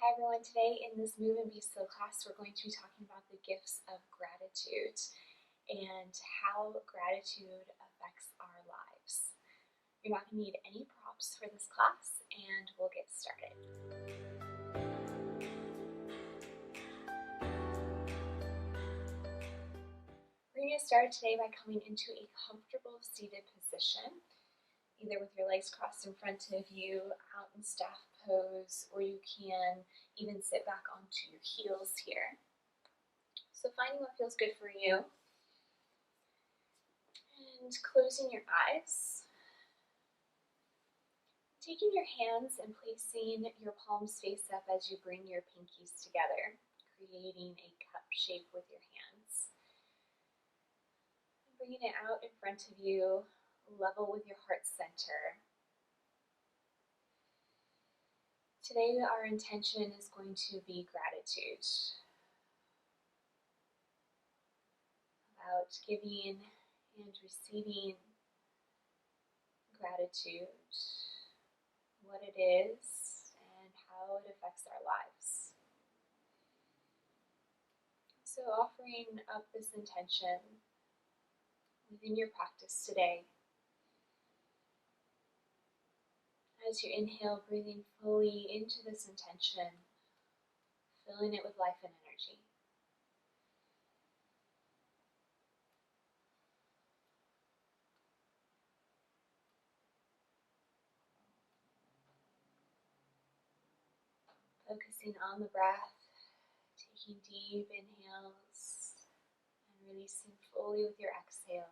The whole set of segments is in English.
Hi everyone, today in this Move and Be Still class we're going to be talking about the gifts of gratitude and how gratitude affects our lives. You're not going to need any props for this class and we'll get started. We're going to start today by coming into a comfortable seated position, either with your legs crossed in front of you, out in staff pose, or you can even sit back onto your heels here. So finding what feels good for you and closing your eyes. Taking your hands and placing your palms face up as you bring your pinkies together, creating a cup shape with your hands. And bringing it out in front of you, level with your heart center. Today our intention is going to be gratitude. About giving and receiving gratitude, what it is, and how it affects our lives. So offering up this intention within your practice today. As you inhale, breathing fully into this intention, filling it with life and energy. Focusing on the breath, taking deep inhales and releasing fully with your exhales.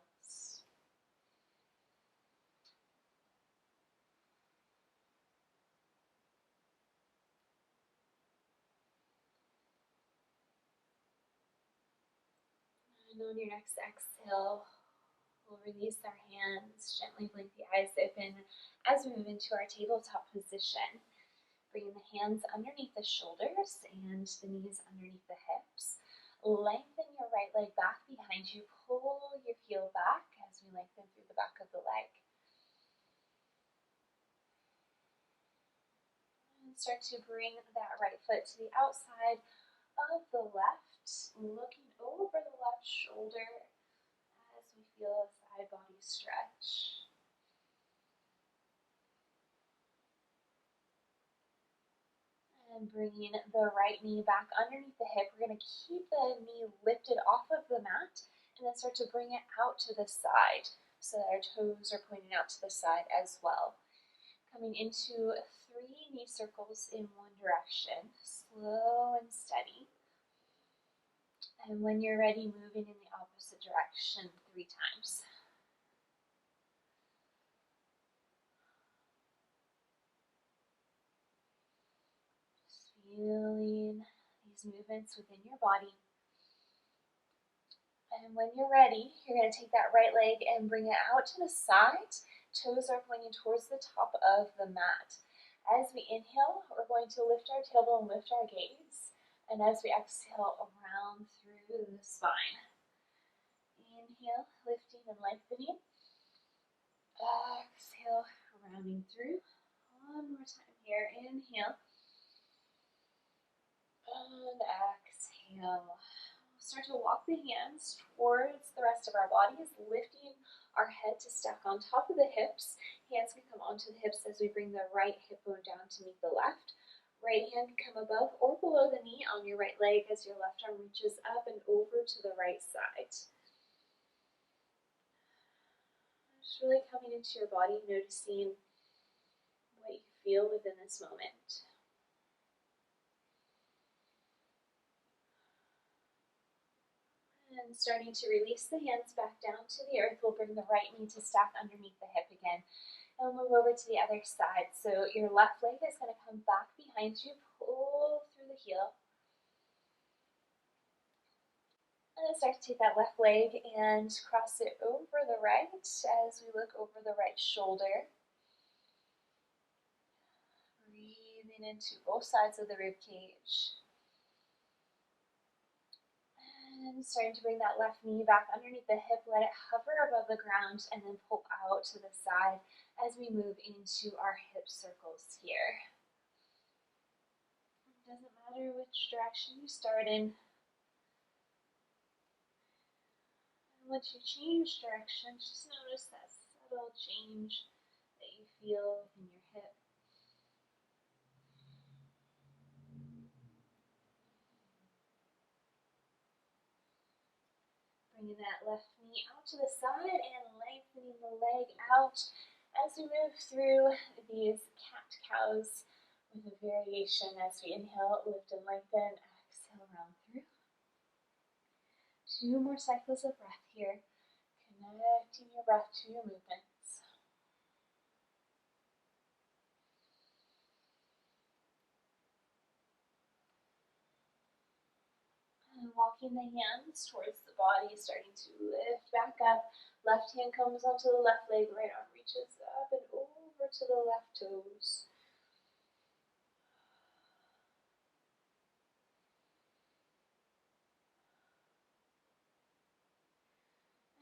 And on your next exhale, we'll release our hands, gently blink the eyes open as we move into our tabletop position. Bringing the hands underneath the shoulders and the knees underneath the hips. Lengthen your right leg back behind you. Pull your heel back as we lengthen through the back of the leg. And start to bring that right foot to the outside of the left, looking over the left shoulder as we feel a side body stretch. And bringing the right knee back underneath the hip. We're going to keep the knee lifted off of the mat and then start to bring it out to the side so that our toes are pointing out to the side as well. Coming into 3 knee circles in one direction, slow and steady. And when you're ready, moving in the opposite direction 3 times. Feeling these movements within your body. And when you're ready, you're going to take that right leg and bring it out to the side. Toes are pointing towards the top of the mat. As we inhale, we're going to lift our tailbone, lift our gaze. And as we exhale, around through the spine. Inhale, lifting and lengthening. Exhale, rounding through. One more time here. Inhale. And exhale. Start to walk the hands towards the rest of our bodies, lifting our head to stack on top of the hips. Hands can come onto the hips as we bring the right hip bone down to meet the left. Right hand can come above or below the knee on your right leg as your left arm reaches up and over to the right side. Just really coming into your body, noticing what you feel within this moment. And starting to release the hands back down to the earth, we'll bring the right knee to stack underneath the hip again. And we'll move over to the other side. So your left leg is going to come back behind you, pull through the heel. And then start to take that left leg and cross it over the right as we look over the right shoulder. Breathing into both sides of the rib cage. And starting to bring that left knee back underneath the hip, let it hover above the ground and then pull out to the side as we move into our hip circles here. doesn't matter which direction you start in. And once you change direction, just notice that subtle change that you feel in your hip. Bringing that left knee out to the side and lengthening the leg out as we move through these cat-cows with a variation as we inhale, lift and lengthen, exhale, round through. 2 more cycles of breath here, connecting your breath to your movements. And walking the hands towards the body, starting to lift back up. Left hand comes onto the left leg, right arm reaches up and over to the left toes.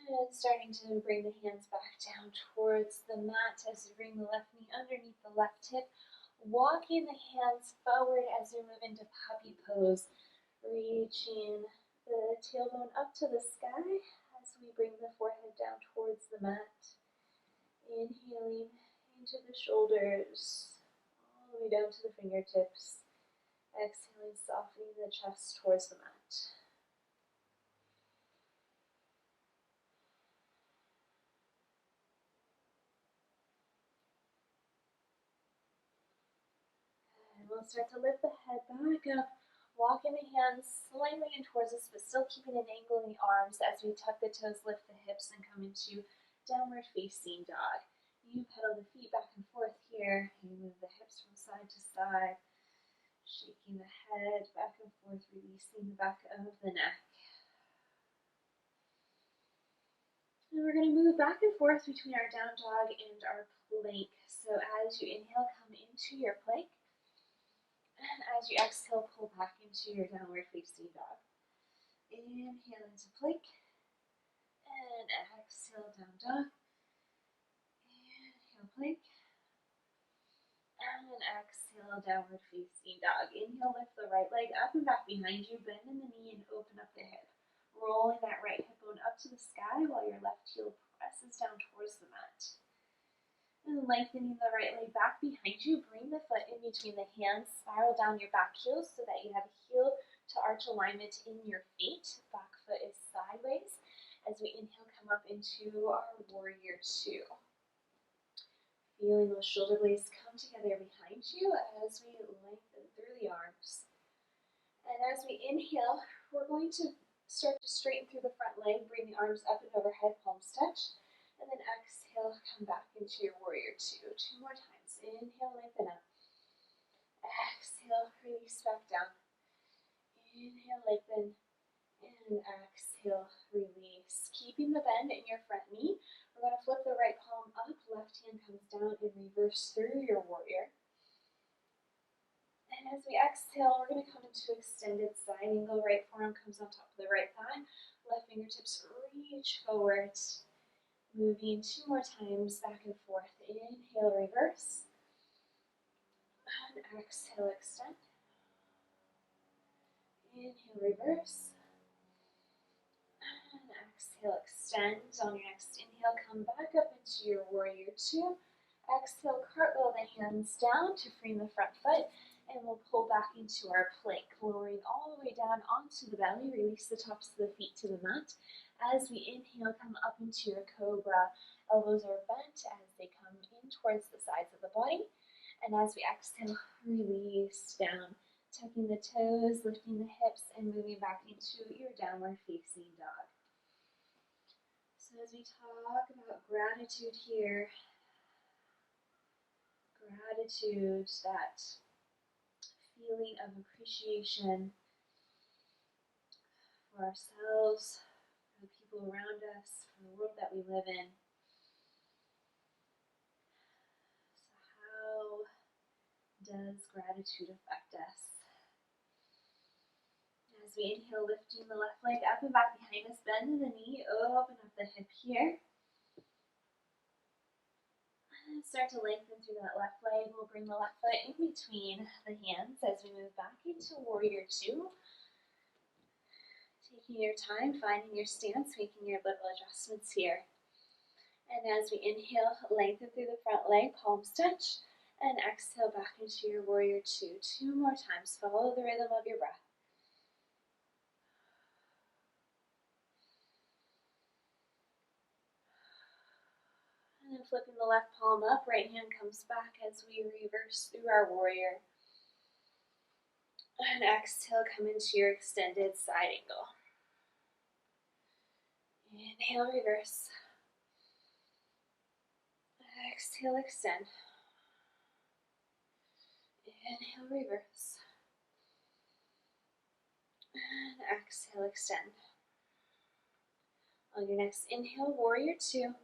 And starting to bring the hands back down towards the mat as you bring the left knee underneath the left hip. Walking the hands forward as we move into puppy pose. Reaching the tailbone up to the sky as we bring the forehead down towards the mat. Inhaling into the shoulders, all the way down to the fingertips. Exhaling, softening the chest towards the mat. And we'll start to lift the head back up, walking the hands slightly in towards us, but still keeping an angle in the arms as we tuck the toes, lift the hips, and come into downward facing dog. You pedal the feet back and forth here. You move the hips from side to side, shaking the head back and forth, releasing the back of the neck. And we're going to move back and forth between our down dog and our plank. So as you inhale, come into your plank. And as you exhale, pull back into your downward facing dog. Inhale into plank. And exhale, down dog. Inhale, plank. And exhale, downward facing dog. Inhale, lift the right leg up and back behind you. Bend in the knee and open up the hip. Rolling that right hip bone up to the sky while your left heel presses down towards the mat. And lengthening the right leg back behind you. Bring the foot in between the hands. Spiral down your back heels so that you have heel to arch alignment in your feet. Back foot is sideways. As we inhale, come up into our warrior 2. Feeling those shoulder blades come together behind you as we lengthen through the arms. And as we inhale, we're going to start to straighten through the front leg, bring the arms up and overhead, palms touch. And then exhale, come back into your warrior 2. 2 more times. Inhale, lengthen up. Exhale, release back down. Inhale, lengthen. And exhale, release. Keeping the bend in your front knee. We're going to flip the right palm up, left hand comes down and reverse through your warrior. And as we exhale, we're going to come into extended side angle. Right forearm comes on top of the right thigh. Left fingertips reach forward. Moving 2 more times back and forth. Inhale, reverse. And exhale, extend. Inhale, reverse. And exhale, extend. On your next inhale, come back up into your warrior 2. Exhale, cartwheel the hands down to frame the front foot. And we'll pull back into our plank, lowering all the way down onto the belly. Release the tops of the feet to the mat. As we inhale, come up into your cobra. Elbows are bent as they come in towards the sides of the body. And as we exhale, release down. Tucking the toes, lifting the hips, and moving back into your downward facing dog. So as we talk about gratitude here, gratitude, that feeling of appreciation for ourselves, for the people around us, for the world that we live in. So how does gratitude affect us? As we inhale, lifting the left leg up and back behind us, bend in the knee, open up the hip here. Start to lengthen through that left leg. We'll bring the left foot in between the hands as we move back into Warrior Two. Taking your time, finding your stance, making your little adjustments here. And as we inhale, lengthen through the front leg, palms touch, and exhale back into your Warrior Two. 2 more times. Follow the rhythm of your breath. And then flipping the left palm up, right hand comes back as we reverse through our warrior. And exhale, come into your extended side angle. Inhale, reverse. Exhale, extend. Inhale, reverse. And exhale, extend. On your next inhale, Warrior Two.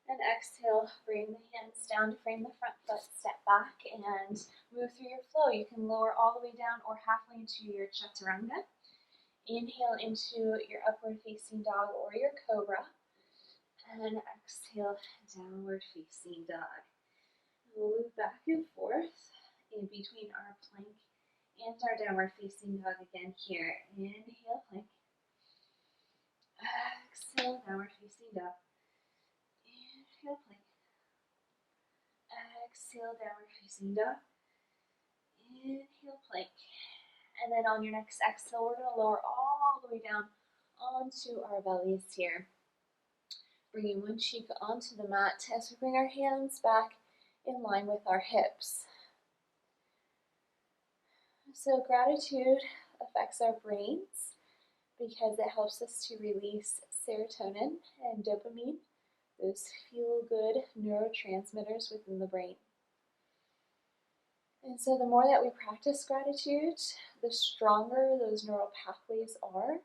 And exhale, bring the hands down to frame the front foot, step back and move through your flow. You can lower all the way down or halfway into your chaturanga. Inhale into your upward facing dog or your cobra. And exhale, downward facing dog. We'll move back and forth in between our plank and our downward facing dog again here. Inhale, plank. Exhale, downward facing dog. Inhale, plank. Exhale, downward facing dog. Inhale, plank. And then on your next exhale, we're going to lower all the way down onto our bellies here. Bringing one cheek onto the mat as we bring our hands back in line with our hips. So gratitude affects our brains because it helps us to release serotonin and dopamine, those feel-good neurotransmitters within the brain. And so the more that we practice gratitude, the stronger those neural pathways are.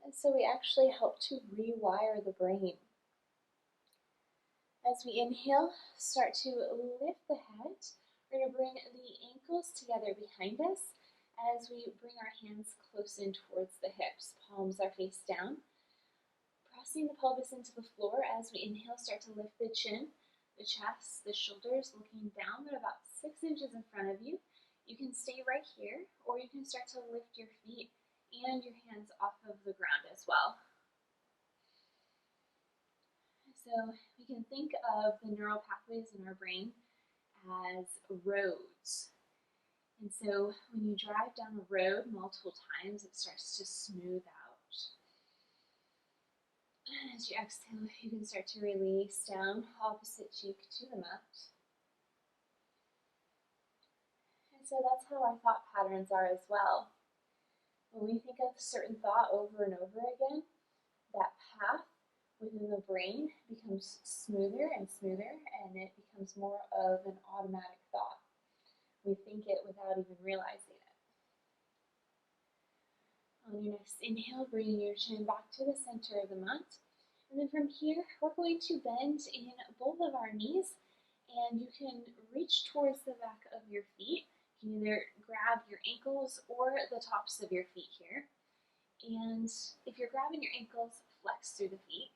And so we actually help to rewire the brain. As we inhale, start to lift the head. We're going to bring the ankles together behind us as we bring our hands close in towards the hips. Palms are face down. Pressing the pelvis into the floor as we inhale, start to lift the chin, the chest, the shoulders, looking down. They're about 6 inches in front of you. You can stay right here, or you can start to lift your feet and your hands off of the ground as well. So we can think of the neural pathways in our brain as roads. And so when you drive down a road multiple times, it starts to smooth out. As you exhale, you can start to release down, opposite cheek to the mat. And so that's how our thought patterns are as well. When we think of a certain thought over and over again, that path within the brain becomes smoother and smoother, and it becomes more of an automatic thought. We think it without even realizing it. On your next inhale, bringing your chin back to the center of the mat. And then from here, we're going to bend in both of our knees, and you can reach towards the back of your feet. You can either grab your ankles or the tops of your feet here. And if you're grabbing your ankles, flex through the feet.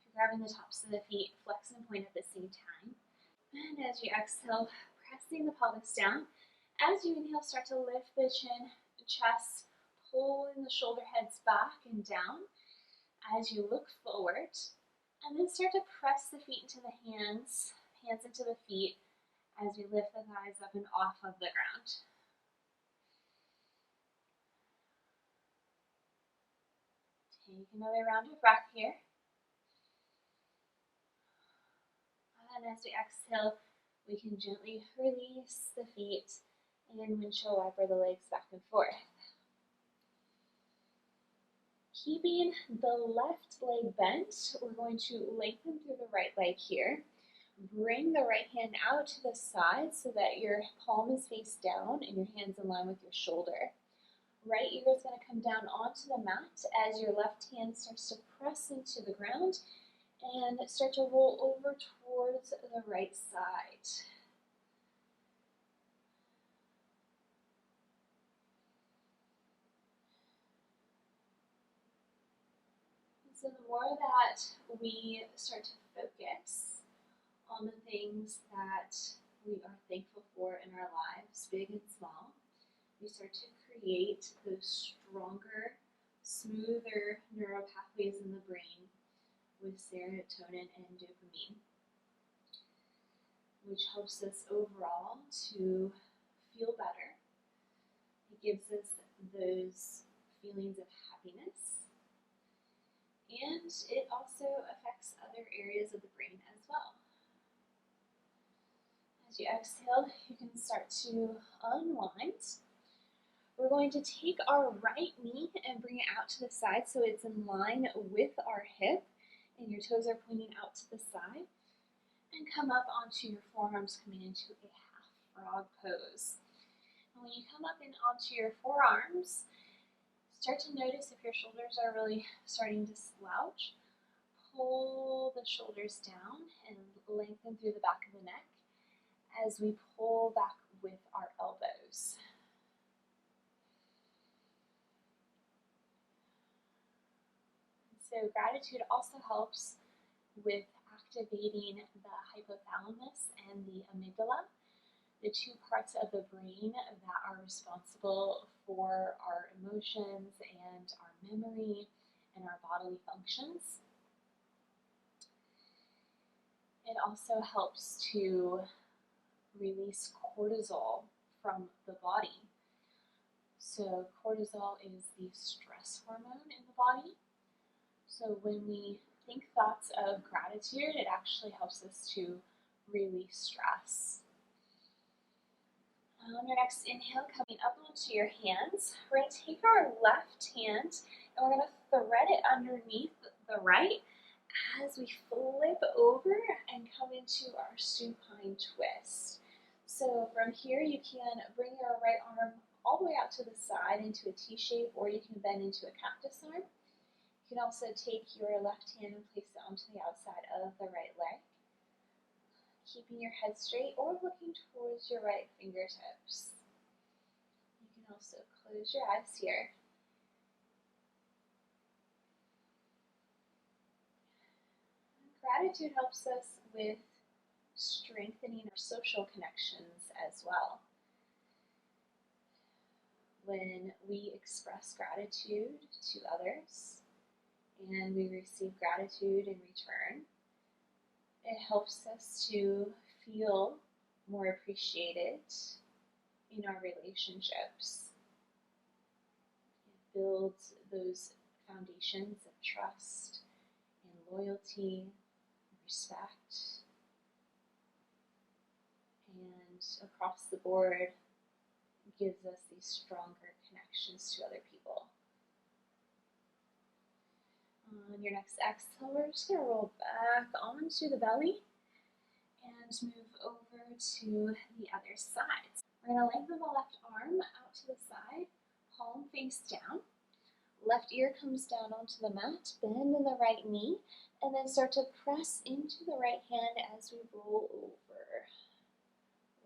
If you're grabbing the tops of the feet, flex and point at the same time. And as you exhale, pressing the pelvis down. As you inhale, start to lift the chin, chest, pulling the shoulder heads back and down as you look forward. And then start to press the feet into the hands into the feet as we lift the thighs up and off of the ground. Take another round of breath here. And as we exhale, we can gently release the feet and windshield wiper the legs back and forth. Keeping the left leg bent, we're going to lengthen through the right leg here. Bring the right hand out to the side so that your palm is face down and your hand's in line with your shoulder. Right ear is going to come down onto the mat as your left hand starts to press into the ground and start to roll over towards the right side. So the more that we start to focus on the things that we are thankful for in our lives, big and small, we start to create those stronger, smoother neural pathways in the brain with serotonin and dopamine, which helps us overall to feel better. It gives us those feelings of happiness, and it also affects other areas of the brain as well. As you exhale, you can start to unwind. We're going to take our right knee and bring it out to the side so it's in line with our hip and your toes are pointing out to the side. And come up onto your forearms, coming into a half frog pose. And when you come up and onto your forearms, start to notice if your shoulders are really starting to slouch. Pull the shoulders down and lengthen through the back of the neck as we pull back with our elbows. So gratitude also helps with activating the hypothalamus and the amygdala, the two parts of the brain that are responsible for our emotions and our memory and our bodily functions. It also helps to release cortisol from the body. So cortisol is the stress hormone in the body. So when we think thoughts of gratitude, it actually helps us to release stress. On your next inhale, coming up onto your hands, we're going to take our left hand and we're going to thread it underneath the right as we flip over and come into our supine twist. So from here, you can bring your right arm all the way out to the side into a T shape, or you can bend into a cactus arm. You can also take your left hand and place it onto the outside of the right leg, keeping your head straight or looking towards your right fingertips. You can also close your eyes here. Gratitude helps us with strengthening our social connections as well. When we express gratitude to others and we receive gratitude in return, it helps us to feel more appreciated in our relationships. It builds those foundations of trust and loyalty, respect, and across the board gives us these stronger connections to other people. On your next exhale, we're just going to roll back onto the belly and move over to the other side. We're going to lengthen the left arm out to the side, palm face down. Left ear comes down onto the mat, bend in the right knee, and then start to press into the right hand as we roll over.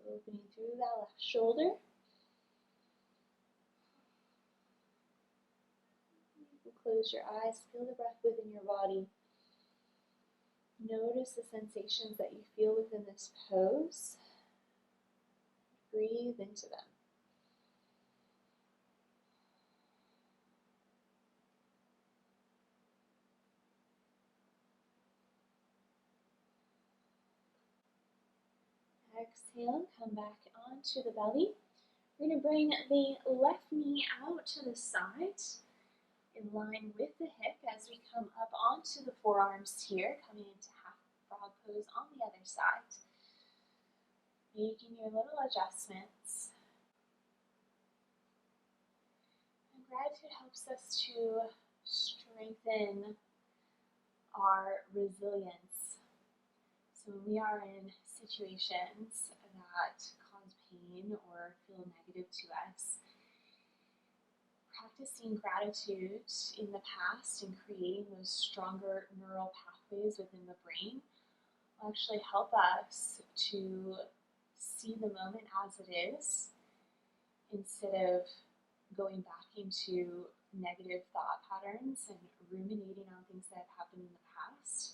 Opening through that left shoulder. Close your eyes, feel the breath within your body. Notice the sensations that you feel within this pose. Breathe into them. Exhale, come back onto the belly. We're going to bring the left knee out to the side, in line with the hip as we come up onto the forearms here, coming into half frog pose on the other side. Making your little adjustments. And gratitude helps us to strengthen our resilience. So when we are in situations that cause pain or feel negative to us, practicing gratitude in the past and creating those stronger neural pathways within the brain will actually help us to see the moment as it is instead of going back into negative thought patterns and ruminating on things that have happened in the past.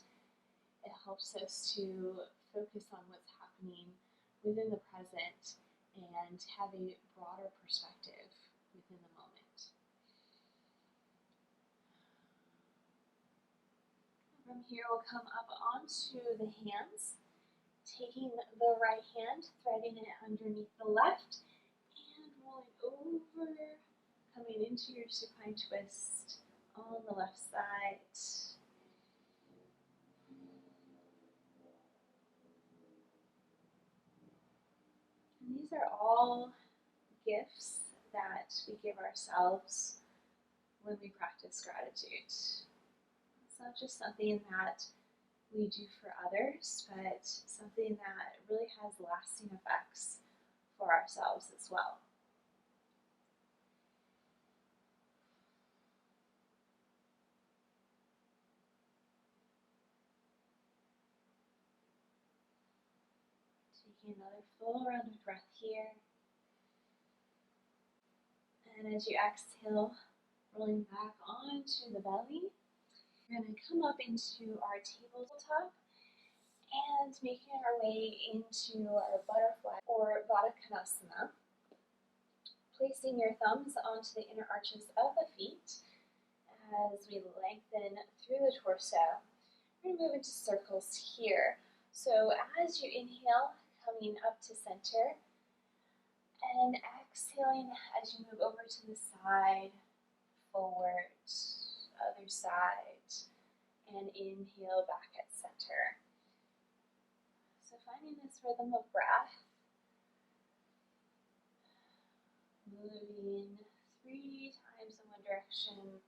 It helps us to focus on what's happening within the present and have a broader perspective within the moment. From here, we'll come up onto the hands, taking the right hand, threading it underneath the left, and rolling over, coming into your supine twist on the left side. And these are all gifts that we give ourselves when we practice gratitude. It's not just something that we do for others, but something that really has lasting effects for ourselves as well. Taking another full round of breath here. And as you exhale, rolling back onto the belly, we're going to come up into our tabletop and making our way into our butterfly or Vada Kanasana. Placing your thumbs onto the inner arches of the feet as we lengthen through the torso. We're going to move into circles here. So as you inhale, coming up to center, and exhaling as you move over to the side, forward, other side, and inhale back at center. So finding this rhythm of breath, moving 3 times in one direction,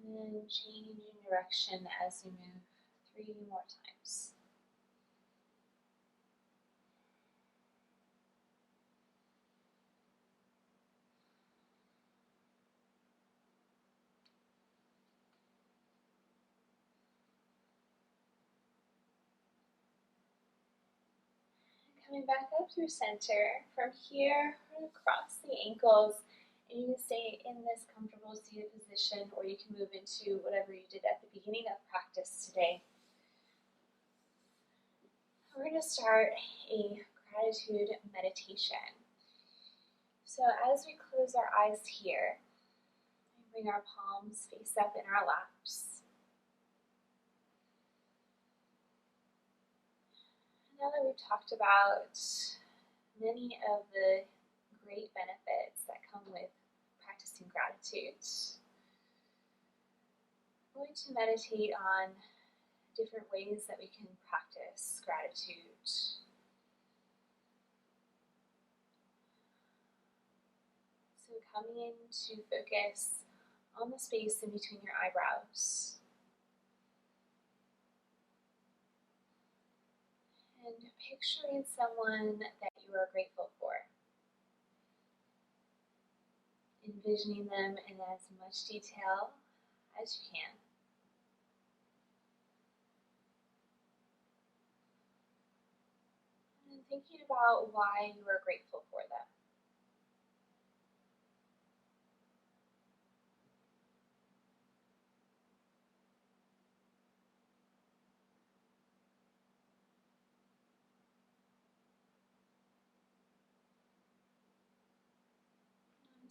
and then changing direction as you move 3 more times. Coming back up through center. From here, we're going to cross the ankles, and you can stay in this comfortable seated position, or you can move into whatever you did at the beginning of practice today. We're going to start a gratitude meditation. So as we close our eyes here, we bring our palms face up in our laps. Now that we've talked about many of the great benefits that come with practicing gratitude, I'm going to meditate on different ways that we can practice gratitude. So coming to focus on the space in between your eyebrows. And picturing someone that you are grateful for. Envisioning them in as much detail as you can. And thinking about why you are grateful for them.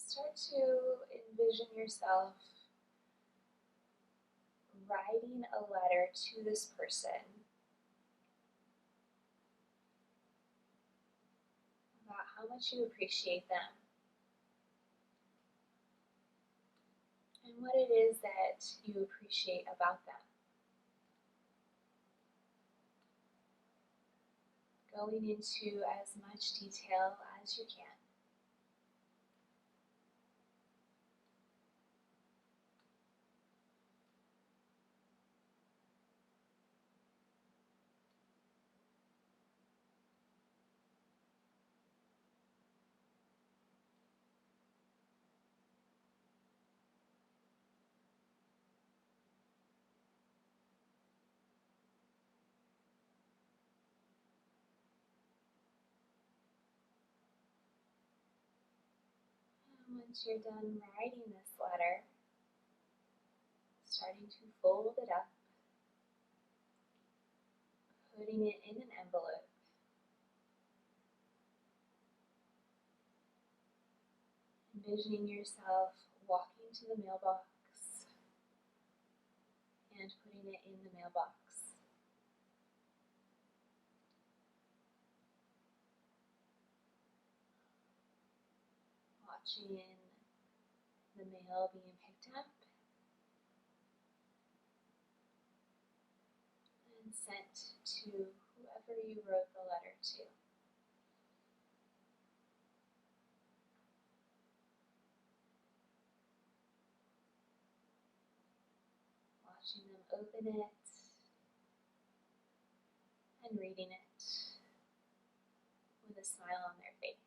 Start to envision yourself writing a letter to this person about how much you appreciate them and what it is that you appreciate about them. Going into as much detail as you can. Once you're done writing this letter, starting to fold it up, putting it in an envelope. Envisioning yourself walking to the mailbox and putting it in the mailbox. Watching the mail being picked up and sent to whoever you wrote the letter to. Watching them open it and reading it with a smile on their face.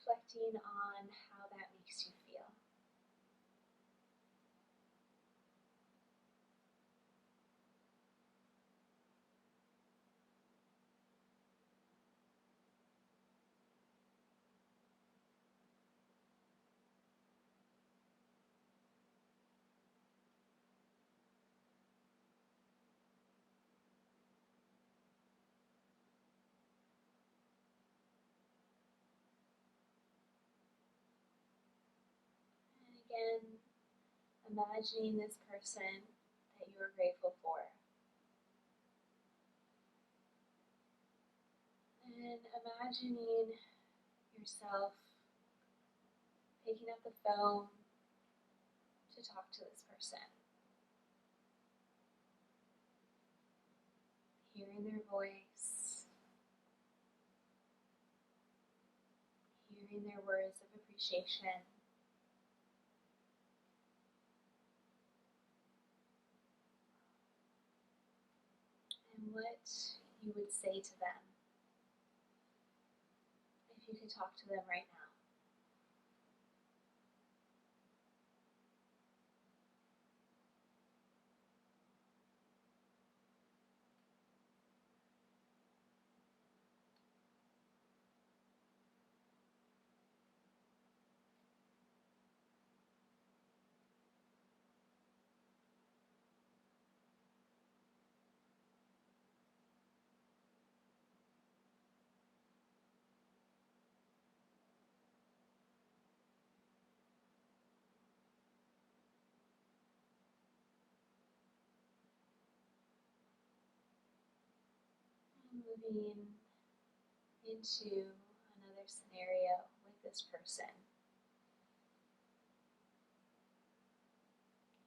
Reflecting on how that makes you feel. And again, imagining this person that you are grateful for. And imagining yourself picking up the phone to talk to this person. Hearing their voice. Hearing their words of appreciation. And what you would say to them if you could talk to them right now. And moving into another scenario with this person.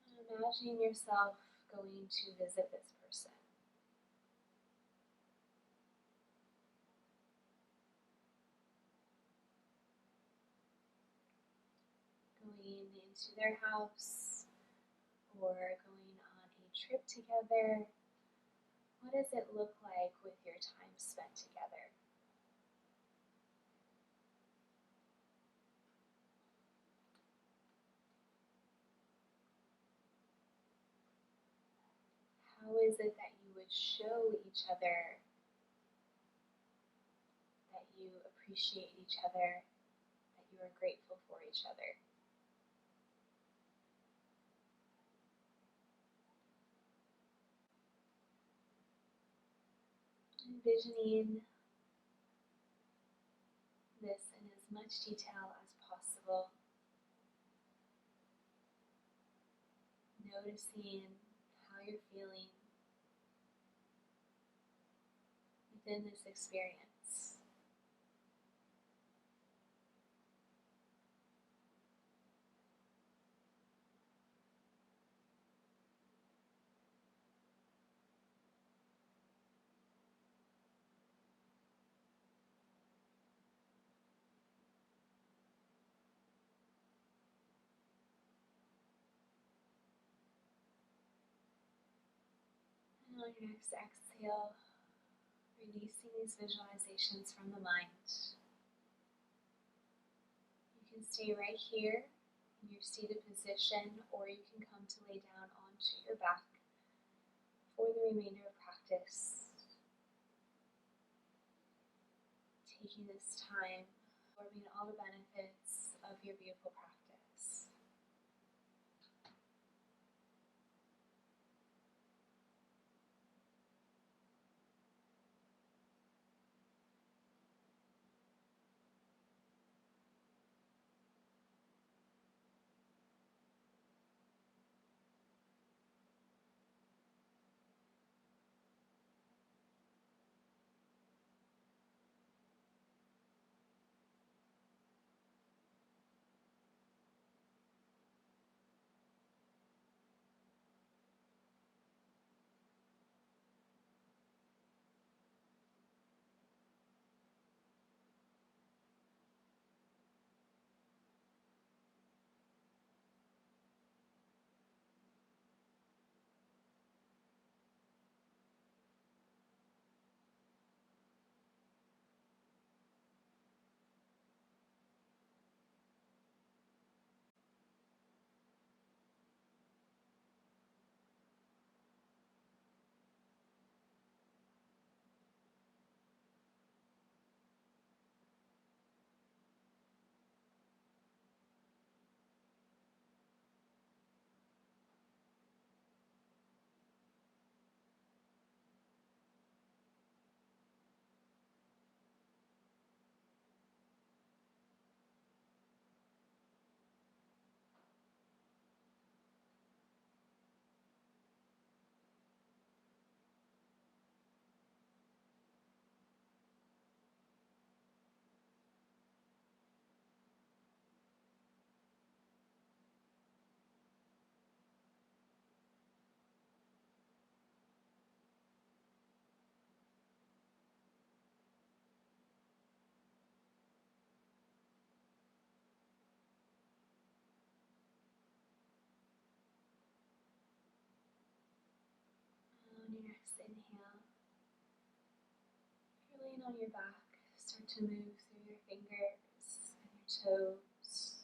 And imagining yourself going to visit this person. Going into their house or going on a trip together. What does it look like with your time spent together? How is it that you would show each other that you appreciate each other, that you are grateful for each other? Envisioning this in as much detail as possible. Noticing how you're feeling within this experience. And on your next exhale, releasing these visualizations from the mind. You can stay right here in your seated position, or you can come to lay down onto your back for the remainder of practice. Taking this time, absorbing all the benefits of your beautiful practice. On your next inhale, if you're laying on your back, start to move through your fingers and your toes,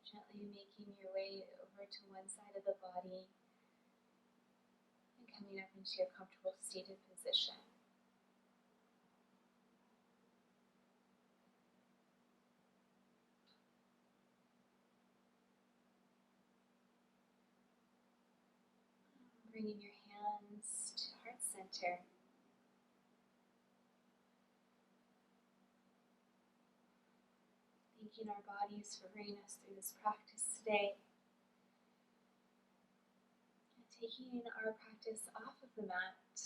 gently making your way over to one side of the body and coming up into your comfortable seated position. Bringing your hands to heart center. Thanking our bodies for bringing us through this practice today. And taking our practice off of the mat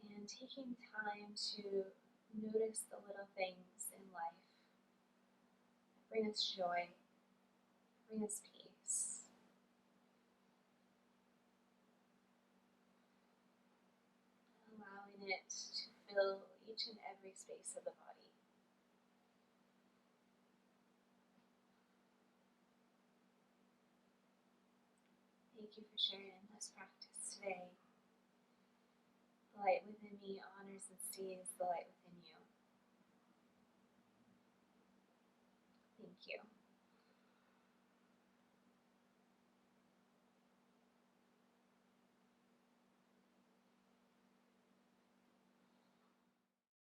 and taking time to notice the little things in life that bring us joy, bring us peace. Allowing it to fill each and every space of the body. Thank you for sharing this practice today. The light within me honors and sees the light within you. Thank you.